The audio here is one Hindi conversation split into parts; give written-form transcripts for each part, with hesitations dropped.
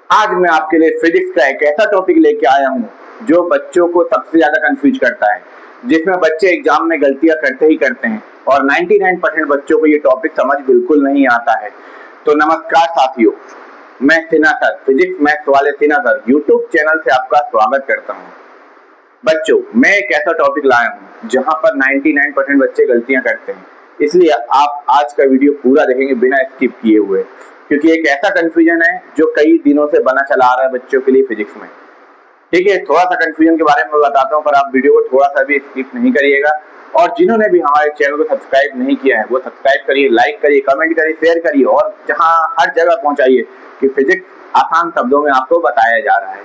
आज मैं आपके लिए फिजिक्स का एक ऐसा टॉपिक लेके आया हूँ जो बच्चों को सबसे ज्यादा कंफ्यूज करता है, जिसमें बच्चे एग्जाम में गलतियां करते ही करते हैं और 99% बच्चों को ये टॉपिक समझ बिल्कुल नहीं आता है। तो नमस्कार साथियों, मैं सिन्हा सर, फिजिक्स मैथ्स वाले सिन्हा सर यूट्यूब चैनल से आपका स्वागत करता हूँ। बच्चों, मैं एक ऐसा टॉपिक लाया हूँ जहाँ पर 99% बच्चे गलतियां करते हैं, इसलिए आप आज का वीडियो पूरा देखेंगे बिना स्किप किए हुए, क्योंकि एक ऐसा कंफ्यूजन है जो कई दिनों से बना चला आ रहा है बच्चों के लिए फिजिक्स में। ठीक है, थोड़ा सा कंफ्यूजन के बारे में बताता हूँ, पर आप वीडियो को थोड़ा सा भी स्किप नहीं करिएगा। और जिन्होंने भी हमारे चैनल को सब्सक्राइब नहीं किया है वो सब्सक्राइब करिए, लाइक करिए, कमेंट करिए, शेयर करिए और जहाँ हर जगह पहुंचाइए कि फिजिक्स आसान शब्दों में आपको बताया जा रहा है।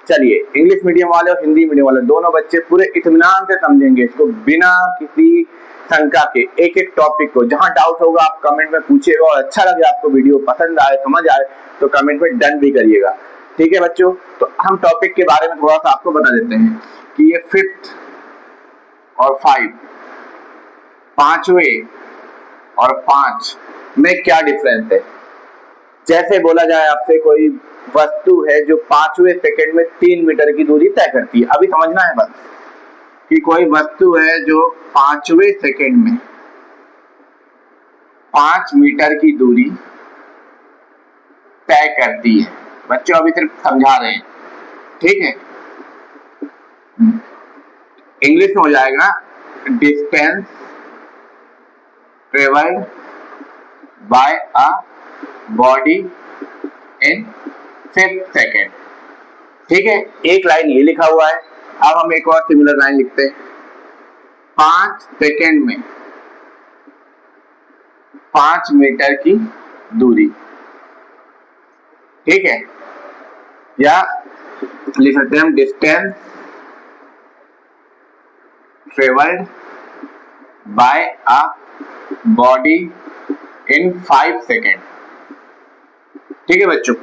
चलिए, इंग्लिश मीडियम वाले और हिंदी मीडियम वाले दोनों बच्चे पूरे इत्मीनान से समझेंगे इसको, बिना किसी शंका के। एक एक टॉपिक को जहां डाउट होगा आप कमेंट में पूछिएगा, और अच्छा लगे, आपको वीडियो पसंद आए, समझ आए, तो कमेंट में डन भी करिएगा। ठीक है बच्चों, तो हम टॉपिक के बारे में थोड़ा सा आपको बता देते हैं कि ये फिफ्थ और फाइव, पांचवें और पांच में क्या डिफरेंस है। जैसे बोला जाए आपसे कोई वस्तु है जो 5वें सेकंड में 3 मीटर की दूरी तय करती है। अभी समझना है बस कि कोई वस्तु है जो 5वें सेकंड में 5 मीटर की दूरी तय करती है। बच्चों अभी सिर्फ समझा रहे हैं, ठीक है। इंग्लिश में हो जाएगा distance travelled by a body in 5th second. ठीक है, एक लाइन ये लिखा हुआ है। अब हम एक और सिमिलर लाइन लिखते हैं। 5 सेकेंड में 5 मीटर की दूरी, ठीक है, या लिख सकते हैं हम distance travelled by a body in 5 second. ठीक है बच्चों,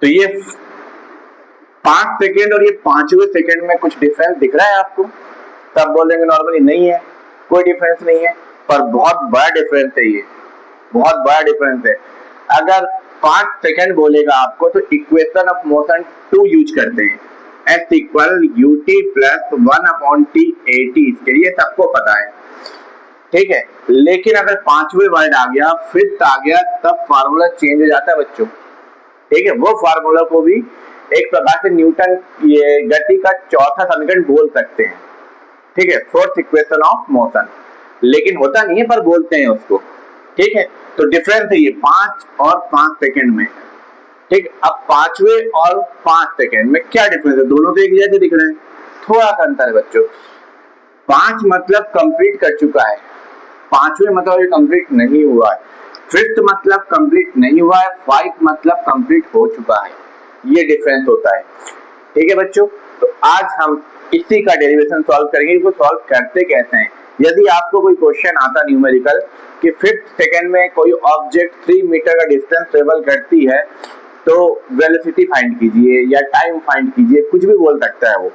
तो ये 5 सेकेंड और ये 5वें सेकेंड में कुछ डिफरेंस दिख रहा है आपको? तब बोलेंगे नॉर्मली नहीं है, कोई डिफरेंस नहीं है, पर बहुत बड़ा डिफरेंस है। ये बहुत बड़ा डिफरेंस है। अगर 5 सेकेंड बोलेगा आपको तो इक्वेशन ऑफ मोशन 2 यूज करते हैं, S equal ut plus 1/t इसके लिए सबको पता है, ठीक है। लेकिन अगर 5वें वर्ड आ गया, फिफ्थ आ गया, तब फार्मूला चेंज हो जाता है बच्चों, ठीक है। वो फार्मूला को भी एक प्रकार से न्यूटन ये गति का चौथा समीकरण बोल सकते हैं, ठीक है, फोर्थ इक्वेशन ऑफ मोशन। लेकिन होता नहीं है, पर बोलते हैं उसको, ठीक है। तो डिफरेंस है ये 5 और 5 सेकेंड में, ठीक। अब 5वें और 5 सेकेंड में क्या डिफरेंस है? दोनों तो एक जैसे दिख रहे हैं, थोड़ा सा अंतर है बच्चों। 5 मतलब कंप्लीट कर चुका है, 5वें मतलब ये कंप्लीट नहीं हुआ है, फिफ्थ मतलब कंप्लीट नहीं हुआ है, 5 मतलब कंप्लीट हो चुका है। ये डिफरेंस होता है, ठीक है बच्चों। तो आज हम इसी का डेरिवेशन सॉल्व करेंगे। इसको सॉल्व करते कैसे हैं? यदि आपको कोई क्वेश्चन आता न्यूमेरिकल कि फिफ्थ सेकेंड में कोई ऑब्जेक्ट 3 मीटर का डिस्टेंस ट्रेवल करती है, तो वेलोसिटी फाइंड कीजिए या टाइम फाइंड कीजिए, कुछ भी बोल सकता है वो।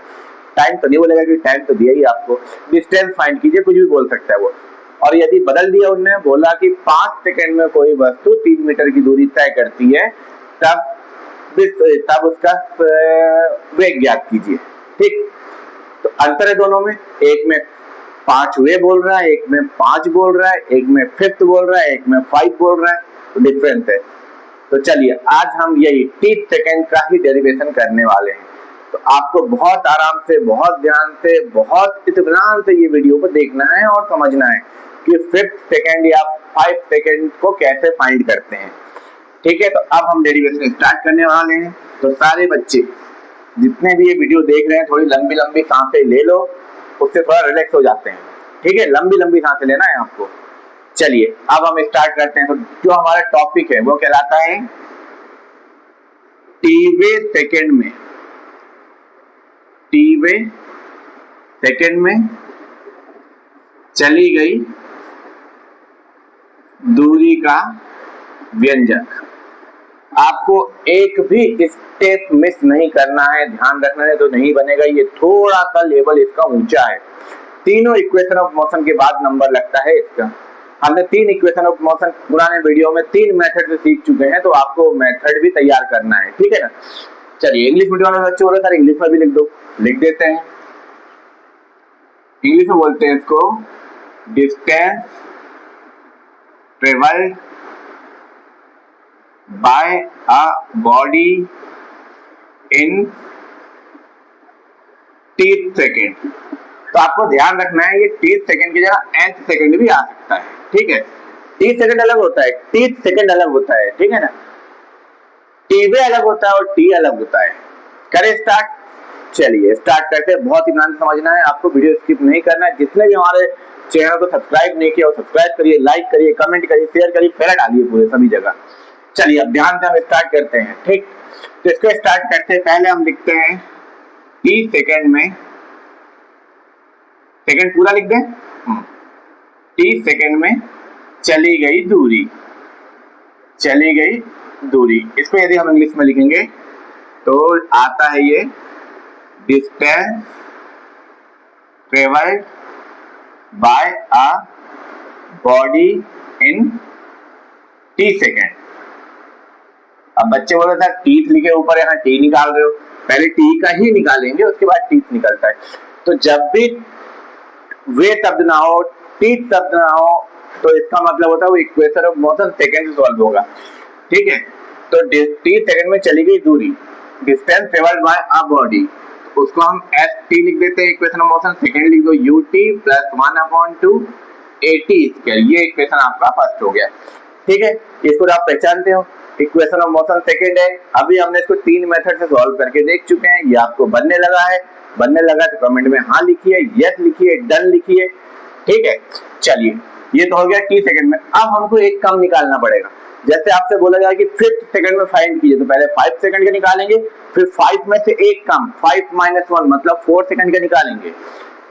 टाइम तो नहीं बोलेगा कि टाइम तो दिया ही आपको, डिस्टेंस फाइंड कीजिए, कुछ भी बोल सकता है वो। और यदि बदल दिया उन्होंने, बोला कि 5 सेकेंड में कोई वस्तु 3 मीटर की दूरी तय करती है, तब उसका वेग ज्ञात कीजिए, ठीक। तो अंतर है दोनों में, एक में 5वें बोल रहा है, एक में 5 बोल रहा है, एक में फिफ्थ बोल रहा है, एक में 5 बोल रहा है, तो डिफरेंस है। तो चलिए आज हम यही 30 सेकेंड का ही डेरिवेशन करने वाले हैं। तो आपको बहुत आराम से, बहुत ध्यान से, बहुत इत्मीनान से ये वीडियो को देखना है और समझना है कि फिफ्थ सेकेंड या 5 सेकेंड को कैसे फाइंड करते हैं, ठीक है। तो अब हम डेरिवेशन स्टार्ट करने वाले हैं। तो सारे बच्चे जितने भी ये वीडियो देख रहे हैं, थोड़ी लंबी लंबी सांसें ले लो, उससे थोड़ा रिलैक्स हो जाते हैं, ठीक है। लंबी लंबी सांसें लेना है आपको। चलिए अब हम स्टार्ट करते हैं। तो जो हमारा टॉपिक है वो कहलाता है टीवें सेकेंड में, टीवें सेकेंड में चली गई दूरी का व्यंजक। आपको एक भी स्टेप मिस नहीं करना है, ध्यान रखना है, तो नहीं बनेगा। ये थोड़ा सा लेवल इसका ऊंचा है। तीनों इक्वेशन ऑफ मोशन के बाद नंबर लगता है इसका, हमने 3 इक्वेशन ऑफ मोशन पुराने वीडियो में 3 मेथड से सीख चुके हैं, तो आपको मेथड भी तैयार करना है, ठीक है ना। चलिए इंग्लिश मीडियम वाले बच्चे बोले सर इंग्लिश में भी लिख दो, लिख देते हैं। इंग्लिश में बोलते हैं इसको distance travelled by a body in 30 second. तो आपको ध्यान रखना है ये 30 सेकेंड की जगह nth सेकेंड भी आ सकता है, ठीक है। 30 सेकेंड अलग होता है, 30 सेकेंड अलग होता है, ठीक है ना। टी भी अलग होता है और टी अलग होता है। करें स्टार्ट? चलिए स्टार्ट करते हैं। बहुत ही ध्यान से समझना है आपको, वीडियो स्किप नहीं करना है। जितने भी हमारे चैनल को सब्सक्राइब नहीं किया वो सब्सक्राइब करिए, लाइक करिए, कमेंट करिए, शेयर करिए, फेरा डालिए पूरे सभी जगह। चलिए अब ध्यान से हम स्टार्ट करते हैं, ठीक। तो इसको स्टार्ट करते हैं, पहले हम लिखते हैं 30 सेकेंड में, सेकेंड पूरा लिख दें, 30 सेकेंड में चली गई दूरी, चली गई दूरी। इसको यदि हम इंग्लिश में लिखेंगे तो आता है ये distance travelled by a body in 30 second. अब बच्चे बोल रहे थे टीथ लिखे ऊपर, यहाँ टी निकाल रहे हो, पहले टी का ही निकालेंगे उसके बाद टीथ निकलता है। तो जब भी वे शब्द ना हो, टीथ शब्द ना हो, तो इसका मतलब होता है वो इक्वेशन ऑफ मोशन सेकेंड से सॉल्व होगा, ठीक है। तो 30 सेकेंड में चली गई दूरी, distance travelled by a body, उसको हम एस टी लिख देते हैं इक्वेशन ऑफ मोशन। सेकेंड लिख दो U T plus 1/2 AT square, ये इक्वेशन आपका फर्स्ट हो गया, ठीक है। इसको आप पहचानते हो, इक्वेशन ऑफ मोशन सेकेंड है। अभी हमने इसको 3 मेथड से सॉल्व करके देख चुके हैं। ये आपको बनने लगा है, बनने लगा तो कमेंट में हाँ लिखिए, यस लिखिए, डन लिखिए, ठीक है। चलिए ये तो हो गया 30 सेकेंड में। अब हमको एक काम निकालना पड़ेगा। जैसे आपसे बोला जाए कि 5th सेकंड में फाइंड कीजिए, तो पहले 5 सेकंड के निकालेंगे, फिर 5 में से एक कम 5 - 1 मतलब 4 सेकंड के निकालेंगे,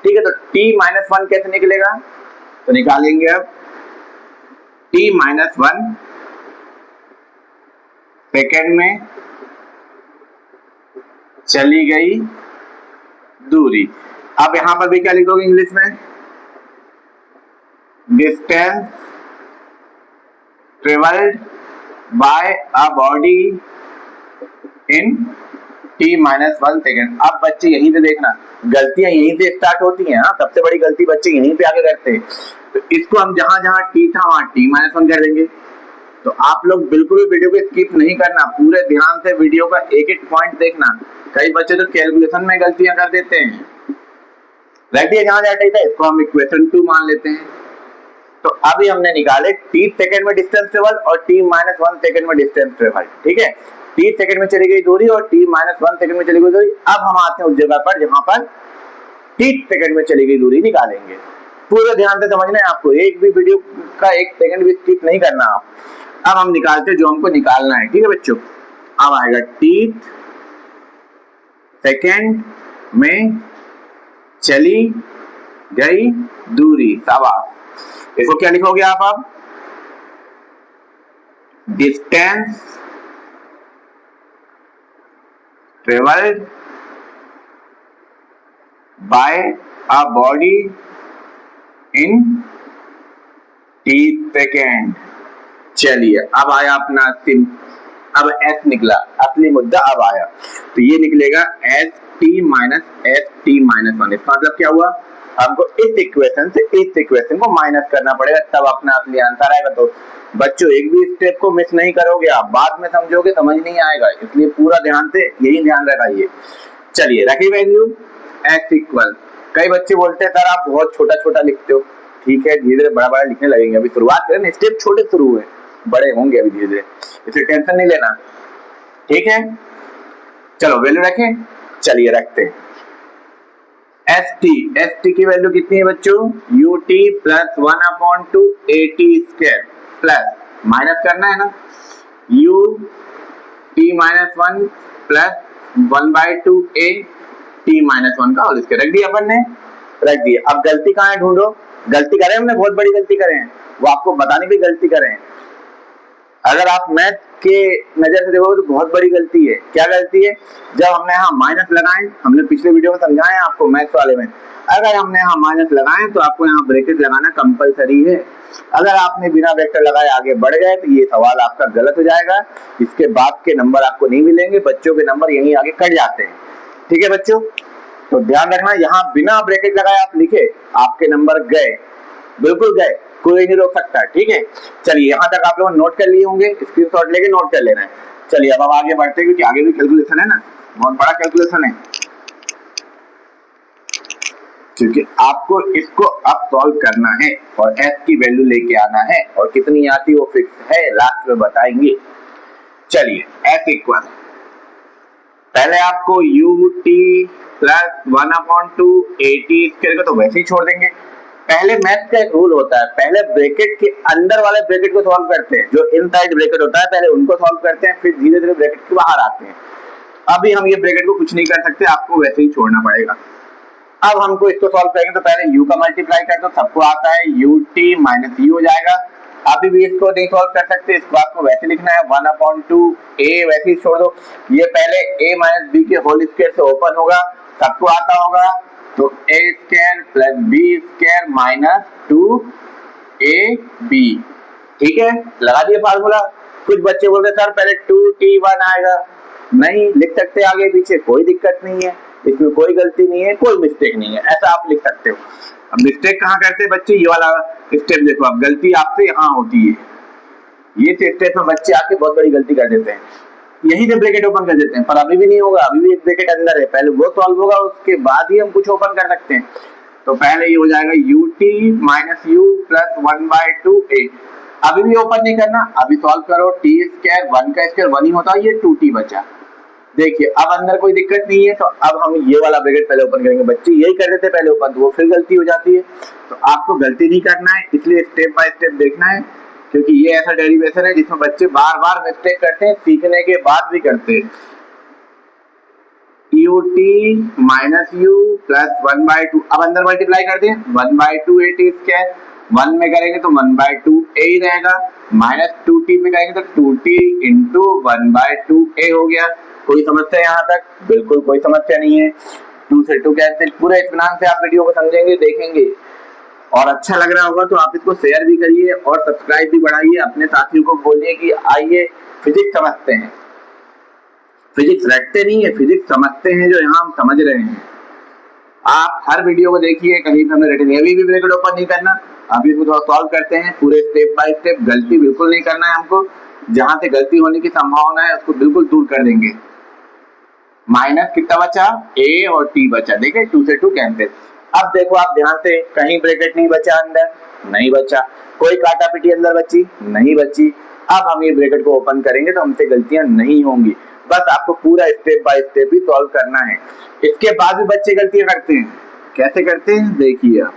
ठीक है। तो t - 1 कैसे निकलेगा, तो निकालेंगे अब t - 1 सेकंड में चली गई दूरी। अब यहां पर भी क्या लिखोगे इंग्लिश में, distance travelled by a body in t - 1 second. अब बच्चे यहीं से देखना, गलतियां यहीं से स्टार्ट होती हैं। हाँ, सबसे बड़ी गलती बच्चे यहीं पे आके करते हैं। तो इसको हम जहां जहां t था वहां t - 1 कर देंगे। तो आप लोग बिल्कुल भी वीडियो को स्किप नहीं करना, पूरे ध्यान से वीडियो का एक एक पॉइंट देखना। कई बच्चे तो कैलकुलेशन में गलतियां कर देते हैं। रेडी है, जहां जाता है इसको हम इक्वेशन 2 मान लेते हैं। तो अभी हमने निकाले 30 सेकंड में डिस्टेंस ट्रेवल और t - 1 सेकंड में डिस्टेंस ट्रेवल, ठीक है। 30 सेकंड में चली गई दूरी और t - 1 सेकंड में चली गई दूरी। अब हम आते हैं उस जगह पर जहां पर 30 सेकंड में चली गई दूरी निकालेंगे। पूरे ध्यान से समझना है आपको, एक भी वीडियो का एक सेकंड भी स्किप नहीं करना आप। अब हम निकालते हैं जो हमको निकालना है, ठीक है बच्चों। अब आएगा 30 सेकंड में चली गई दूरी, शाबाश। इसको क्या लिखोगे आप, अब distance travelled by a body in 30 second. चलिए अब आया अपना सिम, अब S निकला, असली मुद्दा अब आया। तो ये निकलेगा ST - ST - 1। इसका मतलब क्या हुआ, हमको इस इक्वेशन से इस इक्वेशन को माइनस करना पड़ेगा, तब अपना असली आंसर आएगा। तो बच्चों एक भी स्टेप को मिस नहीं करोगे आप, बाद में समझोगे समझ नहीं आएगा, इसलिए पूरा ध्यान से यही ध्यान रखाइए। चलिए रखिए वैल्यू x इक्वल, कई बच्चे बोलते हैं सर आप बहुत छोटा छोटा लिखते हो, ठीक है धीरे धीरे बड़ा बड़ा लिखने लगेंगे। अभी शुरुआत करें, स्टेप छोटे शुरू हुए, बड़े होंगे अभी धीरे धीरे, इसलिए टेंशन नहीं लेना, ठीक है। चलो वैल्यू रखें, चलिए रखते हैं। ST की वैल्यू कितनी है बच्चों, UT plus 1/2 AT square plus minus करना है ना, UT - 1 प्लस 1/2 AT - 1 का होल स्क्वायर। रख दिया अपन ने, रख दिया। अब गलती कहाँ है ढूंढो, गलती करें हमने, बहुत बड़ी गलती करें, वो आपको बताने की गलती करें। अगर आप मैथ के नजर से देखोगे तो बहुत बड़ी गलती है। क्या गलती है? जब हमने यहाँ माइनस लगाए, हमने पिछले वीडियो में समझाया आपको मैथ्स वाले में, अगर हमने यहाँ माइनस लगाए तो आपको यहाँ ब्रैकेट लगाना कंपलसरी है। अगर आपने बिना वेक्टर लगाए आगे बढ़ गए तो ये सवाल आपका गलत हो जाएगा, इसके बाद के नंबर आपको नहीं मिलेंगे, बच्चों के नंबर यहीं आगे कट जाते हैं। ठीक है बच्चों, तो ध्यान रखना, यहाँ बिना ब्रैकेट लगाए आप लिखे, आपके नंबर गए, बिल्कुल गए, कोई नहीं रोक सकता। ठीक है, चलिए यहाँ तक आप लोग नोट कर लिए होंगे, स्क्रीनशॉट लेके नोट कर लेना है। चलिए अब आगे बढ़ते हैं, क्योंकि आगे भी कैलकुलेशन है ना, बहुत बड़ा कैलकुलेशन है, क्योंकि आपको इसको अब सॉल्व करना है और s की वैल्यू लेके आना है, और कितनी आती है वो फिक्स है, लास्ट में बताएंगे। चलिए s इक्वल, पहले आपको ut प्लस 1/2 at स्क्वायर का तो वैसे ही छोड़ देंगे। पहले मैथ का एक रूल होता है, पहले ब्रैकेट के अंदर वाले ब्रैकेट को सॉल्व करते हैं, जो इनसाइड ब्रैकेट होता है पहले उनको सॉल्व करते हैं, फिर धीरे धीरे ब्रैकेट के बाहर आते हैं। अभी हम ये ब्रैकेट को कुछ नहीं कर सकते, आपको वैसे ही छोड़ना पड़ेगा। अब हमको इसको सॉल्व करेंगे तो पहले u का मल्टीप्लाई करते हो, सबको आता है ut माइनस u हो जाएगा। अभी भी इसको नहीं सॉल्व कर सकते, इसको आपको वैसे लिखना है 1/2 a, वैसे ही छोड़ दो। ये पहले a माइनस b के होल स्क्वायर से ओपन होगा, सबको आता होगा, तो a square plus b square minus 2ab। ठीक है, लगा दिए फार्मूला। कुछ बच्चे बोलते सर पहले 2t1 आएगा, नहीं लिख सकते आगे पीछे, कोई दिक्कत नहीं है, इसमें कोई गलती नहीं है, कोई मिस्टेक नहीं है, ऐसा आप लिख सकते हो। अब मिस्टेक कहाँ करते हैं बच्चे, ये वाला स्टेप देखो, अब गलती आपसे यहाँ होती है, ये स्टेप में बच्चे आके बहुत बड़ी गलती कर देते हैं, यही से ब्रैकेट ओपन कर देते हैं, पर अभी भी नहीं होगा, अभी भी एक ब्रैकेट अंदर है, पहले वो सॉल्व होगा, उसके बाद ही हम कुछ ओपन कर सकते हैं। तो पहले ये हो जाएगा ut minus u plus 1/2 a, अभी भी ओपन नहीं करना, अभी सॉल्व करो, t स्क्वायर 1 का स्क्वायर 1 ही होता है, ये 2t बचा। देखिए अब अंदर कोई दिक्कत नहीं है, तो अब हम ये वाला ब्रैकेट पहले ओपन करेंगे। बच्चे यही कर देते पहले ओपन, तो वो फिर गलती हो जाती है, तो आपको गलती नहीं करना है, इसलिए स्टेप बाय स्टेप देखना है, क्योंकि ये ऐसा डेरिवेशन है जिसमें बच्चे बार बार मिस्टेक करते हैं, सीखने के बाद भी करते हैं। ut माइनस u प्लस 1/2, अब अंदर मल्टीप्लाई कर दें, 1/2 at स्क्वायर, 1 में करेंगे तो 1/2 a ही रहेगा, माइनस 2t में करेंगे तो 2t इंटू 1/2 a हो गया। कोई समस्या यहाँ तक? बिल्कुल कोई समस्या नहीं है, 2 से 2 कैंसिल। पूरे इत्मीनान से आप वीडियो को समझेंगे, देखेंगे, और अच्छा लग रहा होगा तो आप इसको शेयर भी करिए और सब्सक्राइब भी बढ़ाइए, अपने साथियों को बोलिए कि आइए फिजिक्स समझते हैं, फिजिक्स रटते नहीं है, फिजिक्स समझते हैं, जो यहाँ हम समझ रहे हैं। आप हर वीडियो को देखिए, कहीं भी हमने रटे नहीं, अभी भी ब्रैकेट ओपन नहीं करना, अभी इसको थोड़ा सॉल्व करते हैं पूरे स्टेप बाय स्टेप, गलती बिल्कुल नहीं करना है हमको, जहां से गलती होने की संभावना है उसको बिल्कुल दूर कर देंगे। माइनस कितना बचा, a और t बचा, देखिए 2 से 2 कैंसिल। अब देखो आप ध्यान से, कहीं ब्रैकेट नहीं बचा अंदर, नहीं बचा, कोई काटा पीटी अंदर बची, नहीं बची। अब हम ये ब्रैकेट को ओपन करेंगे तो हमसे गलतियां नहीं होंगी, बस आपको पूरा step by step he solve करना है। इसके बाद भी बच्चे गलतियां करते हैं, कैसे करते हैं देखिए आप,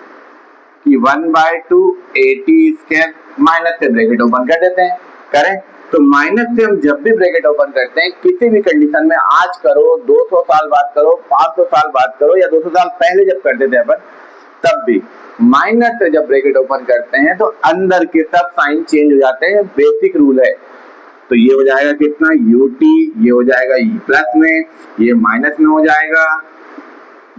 कि 1/2 at स्क्वायर, माइनस से ब्रैकेट ओपन कर देते हैं, करें तो माइनस से हम जब भी ब्रैकेट ओपन करते हैं किसी भी कंडीशन में, आज करो, 200 साल बाद करो, 500 साल बाद करो, या 200 साल पहले जब करते थे अपन, तब भी माइनस से जब ब्रैकेट ओपन करते हैं तो अंदर के सब साइन चेंज हो जाते हैं, बेसिक रूल है। तो ये हो जाएगा कितना ut, ये हो जाएगा प्लस में, ये माइनस में हो जाएगा,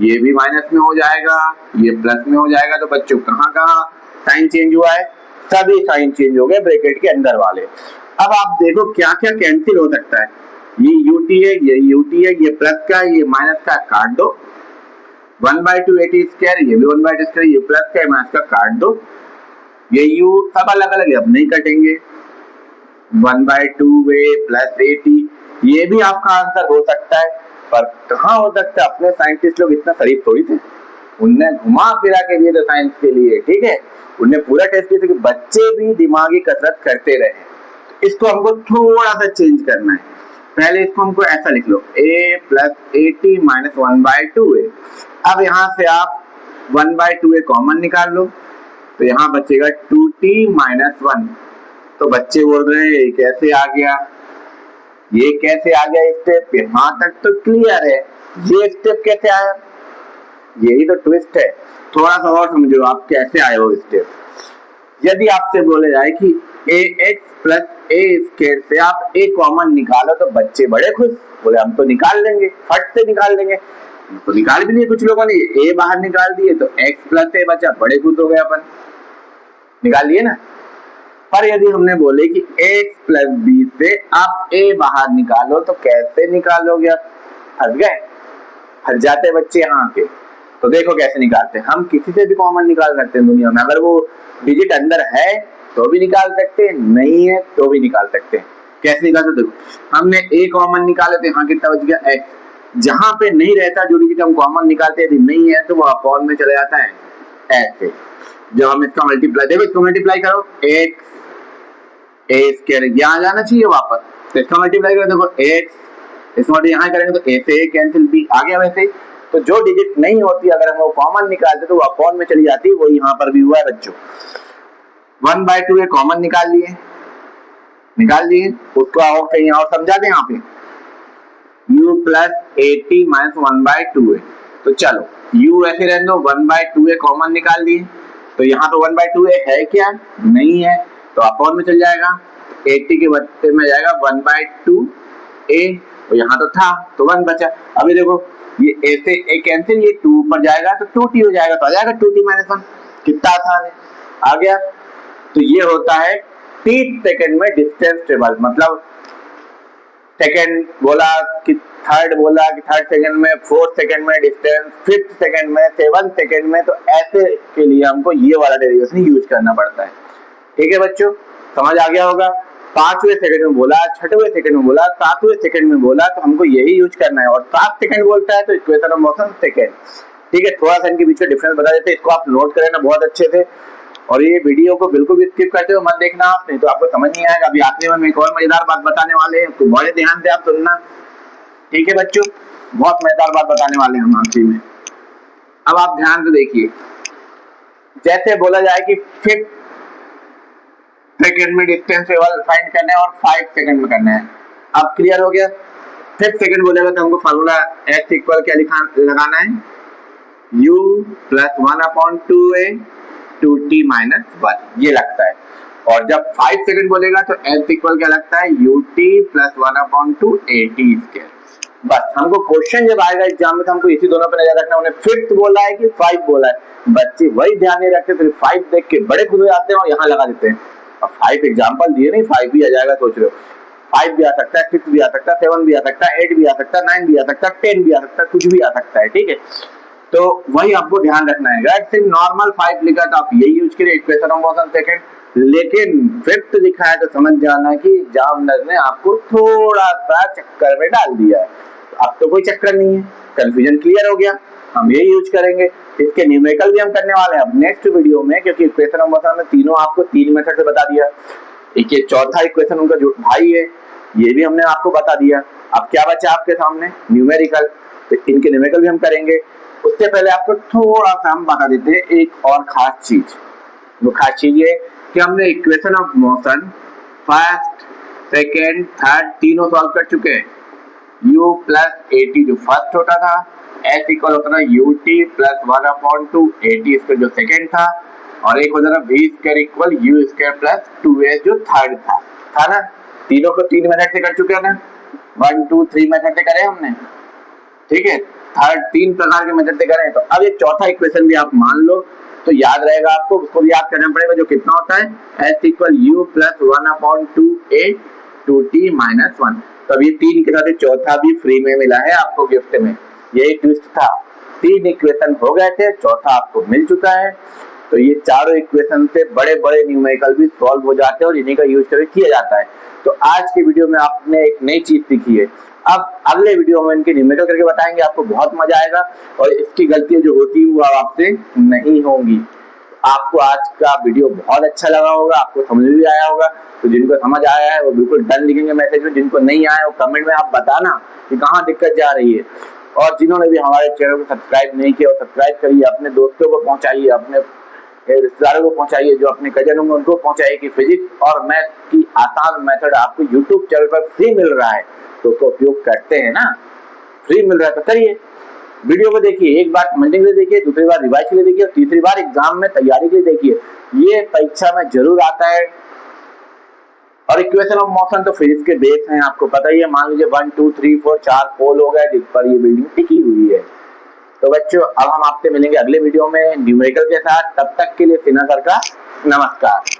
ये भी माइनस में हो जाएगा, ये प्लस में हो जाएगा। तो बच्चों कहाँ कहाँ साइन चेंज हुआ है, सभी साइन चेंज हो गए ब्रैकेट के अंदर वाले। अब आप देखो क्या क्या कैंसिल हो सकता है, ये ut है, ये ut है, ये प्लस का, ये माइनस का काट दो, 1/2 at स्क्वायर, ये भी 1/2 स्क्वायर, ये प्लस का, माइनस का काट दो, ये u सब अलग अलग है, अब नहीं कटेंगे, 1/2 a प्लस at, ये भी आपका आंसर हो सकता है, पर कहाँ हो सकता है, अपने साइंटिस्ट लोग इतना शरीफ थोड़ी थे, उनने घुमा फिरा के दिए थे साइंस के लिए। ठीक है, उनने पूरा टेस्ट किया था कि बच्चे भी दिमागी कसरत करते रहे। इसको हमको थोड़ा सा चेंज करना है, पहले इसको हमको ऐसा लिख लो, a plus at minus 1/2 a। अब यहाँ से आप 1/2 a कॉमन निकाल लो, तो यहाँ बचेगा 2t माइनस 1। तो बच्चे बोल रहे हैं कैसे आ गया, ये कैसे आ गया स्टेप, यहाँ तक तो क्लियर है, ये स्टेप कैसे आया, यही तो ट्विस्ट है। थोड़ा सा और समझो आप कैसे आए हो स्टेप। यदि आपसे बोले जाए कि ax प्लस a स्क्वायर से आप a कॉमन निकालो तो बच्चे बड़े खुश, बोले हम तो निकाल लेंगे, फट से निकाल लेंगे। तो निकाल भी लिए कुछ लोगों ने, a बाहर निकाल दिए तो x प्लस a बचा, बड़े खुश हो गए अपन, निकाल लिए ना। पर यदि हमने बोले कि x प्लस b से आप a बाहर निकालो तो कैसे निकालोगे? आप फंस गए, फंस जाते बच्चे यहाँ के। तो देखो कैसे निकालते हैं, हम किसी से भी कॉमन निकाल सकते हैं दुनिया में, अगर वो डिजिट अंदर है तो भी निकाल सकते हैं, नहीं है तो भी निकाल सकते हैं। कैसे निकाल सकते? देखो हमने a कॉमन निकाले तो यहाँ कितना बच गया x, जहां पे नहीं रहता जो डिजिट हम कॉमन निकालते हैं यदि नहीं है तो वो अपॉन में चला जाता है ऐसे। जब हम इसका मल्टीप्लाई, देखो इसको मल्टीप्लाई करो, x a स्क्वायर यहाँ आ जाना चाहिए वापस, तो इसका मल्टीप्लाई करो, देखो x, इसको यहाँ करेंगे तो a से a कैंसिल, b आ गया वैसे। तो जो डिजिट नहीं होती अगर हम वो कॉमन निकालते तो वो अपॉन में चली जाती, वो यहाँ पर भी हुआ है बच्चों। 1/2 कॉमन निकाल लिए, उसको और कहीं और समझा दें यहाँ पे, u प्लस 80 माइनस 1/2 है। तो चलो u ऐसे रहने दो, 1/2 कॉमन निकाल लिए, तो यहाँ पे 1/2 है क्या? नहीं है, तो अपॉन में चल जाएगा, 80 के बदले में जाएगा 1/2 तो यहाँ तो था तो 1 बचा। अभी देखो ये a से a कैंसिल, ये 2 ऊपर जाएगा तो 2t हो जाएगा, तो आ जाएगा 2t माइनस 1, कितना आसान है, आ गया। तो ये होता है t सेकंड में डिस्टेंस टेबल, मतलब सेकंड बोला कि थर्ड बोला कि थर्ड सेकंड में, फोर्थ सेकंड में डिस्टेंस, फिफ्थ सेकंड में, सेवंथ सेकंड में, तो ऐसे के लिए हमको ये वाला डेरिवेशन यूज करना पड़ता है। ठीक है बच्चों, समझ आ गया होगा। 5वें सेकंड में बोला, 6वें सेकंड में बोला, 7वें सेकंड में बोला, तो हमको यही यूज करना है। और 7 सेकंड बोलता है तो इक्वेशन ऑफ मोशन सेकंड। ठीक है, थोड़ा सा इनके बीच में डिफरेंस बता देते हैं, इसको आप नोट करें ना बहुत अच्छे से, और ये वीडियो को बिल्कुल भी स्किप करते हो मत देखना आप, नहीं तो आपको समझ नहीं आएगा। अभी आखिरी में एक और मजेदार बात बताने वाले हैं, तो बड़े ध्यान से आप सुनना। ठीक है बच्चों, बहुत मजेदार बात बताने वाले हैं हम आखिरी में। अब आप ध्यान से देखिए, जैसे बोला जाए कि 5 सेकंड में डिस्टेंस फाइंड करना है और 5 सेकंड में करना है। अब क्लियर हो गया? 5 सेकंड बोलेगा तो हमको फार्मूला x इक्वल क्या लगाना है, u plus 1/2a 2t minus 1, ये लगता है। और जब 5 सेकंड बोलेगा तो x इक्वल क्या लगता है, ut प्लस 1/2at स्क्वायर। बस हमको क्वेश्चन जब आएगा एग्जाम में तो हमको इसी दोनों पे नजर रखना, उन्हें 5th बोला है कि 5 बोला है, बच्चे वही ध्यान नहीं रखते, फिर 5 देख के बड़े खुद हो जाते हैं और यहाँ लगा देते हैं। अब 5 एग्जाम्पल दिए नहीं, 5 भी आ जाएगा, सोच रहे हो 5 भी आ सकता है, 6 भी आ सकता है, 7 भी आ सकता है, 8 भी आ सकता है, 9 भी आ सकता है, 10 भी आ सकता है, कुछ भी आ सकता है। ठीक है, तो वही आपको ध्यान रखना है। अगर सिर्फ नॉर्मल 5 लिखा तो आप यही यूज करिए, इक्वेशन ऑफ मोशन सेकंड। लेकिन 5th लिखा है तो समझ जाना कि एग्जामिनर ने आपको थोड़ा सा चक्कर में डाल दिया है। अब तो कोई चक्कर नहीं है, कंफ्यूजन क्लियर हो गया, हम ये यूज करेंगे। इसके न्यूमेरिकल भी हम करने वाले हैं अब नेक्स्ट वीडियो में, क्योंकि इक्वेशन ऑफ मोशन में तीनों आपको 3 मेथड से बता दिया। एक ये चौथा इक्वेशन उनका जो भाई है ये भी हमने आपको बता दिया। अब क्या बचा आपके सामने, न्यूमेरिकल, तो इनके न्यूमेरिकल भी हम करेंगे। उससे पहले आपको थोड़ा सा हम बता देते हैं एक और खास चीज। वो खास चीज ये कि हमने equation of motion first, second, third तीनों सॉल्व कर चुके हैं। u प्लस at जो फर्स्ट होता था, s इक्वल होता था ut प्लस 1/2 at स्क्वायर जो सेकेंड था, और एक होता था v square equal u square plus 2s जो थर्ड था ना। तीनों को 3 मेथड से कर चुके हैं ना, 1 2 3 मेथड से करे हमने। ठीक है, थर्ड 3 प्रकार के मेथड से करें। तो अब एक चौथा इक्वेशन भी आप मान लो तो याद रहेगा आपको, उसको भी याद करना पड़ेगा, जो कितना होता है s equal u plus 1/2a 2t minus 1। तो अब ये 3 के साथ चौथा भी फ्री में मिला है आपको गिफ्ट में, यही ट्विस्ट था। 3 इक्वेशन हो गए थे, चौथा आपको मिल चुका है। तो ये चारों इक्वेशन से बड़े बड़े न्यूमेरिकल भी सॉल्व हो जाते हैं और इन्हीं का यूज करके किया जाता है। तो आज की वीडियो में आपने एक नई चीज सीखी है। अब अगले वीडियो में इनके न्यूमेरिकल करके बताएंगे, आपको बहुत मजा आएगा और इसकी गलतियां जो होती है वो आपसे नहीं होंगी। आपको आज का वीडियो बहुत अच्छा लगा होगा, आपको समझ भी आया होगा। तो जिनको समझ आया है वो बिल्कुल डन लिखेंगे मैसेज में, जिनको नहीं आया वो कमेंट में आप बताना कि कहाँ दिक्कत जा रही है। और जिन्होंने भी हमारे चैनल को सब्सक्राइब नहीं किया वो सब्सक्राइब करिए, अपने दोस्तों को पहुंचाइए, अपने रिश्तेदारों को पहुंचाइए, जो अपने कजन होंगे उनको पहुंचाइए कि फिजिक्स और मैथ की आसान मेथड आपको यूट्यूब चैनल पर फ्री मिल रहा है, तो उसको उपयोग करते हैं ना, फ्री मिल रहा है तो करिए। वीडियो को देखिए, एक बार समझने के लिए देखिए, दूसरी बार रिवाइज के लिए देखिए, और तीसरी बार एग्जाम में तैयारी के लिए देखिए। ये परीक्षा में जरूर आता है, और इक्वेशन ऑफ मोशन तो फिजिक्स के बेस हैं, आपको पता ही है। मान लीजिए 1 2 3 4 4 पोल हो गए जिस पर ये बिल्डिंग टिकी हुई है। तो बच्चों अब हम आपसे मिलेंगे अगले वीडियो में न्यूमेरिकल के साथ, तब तक के लिए सिन्हा सर का नमस्कार।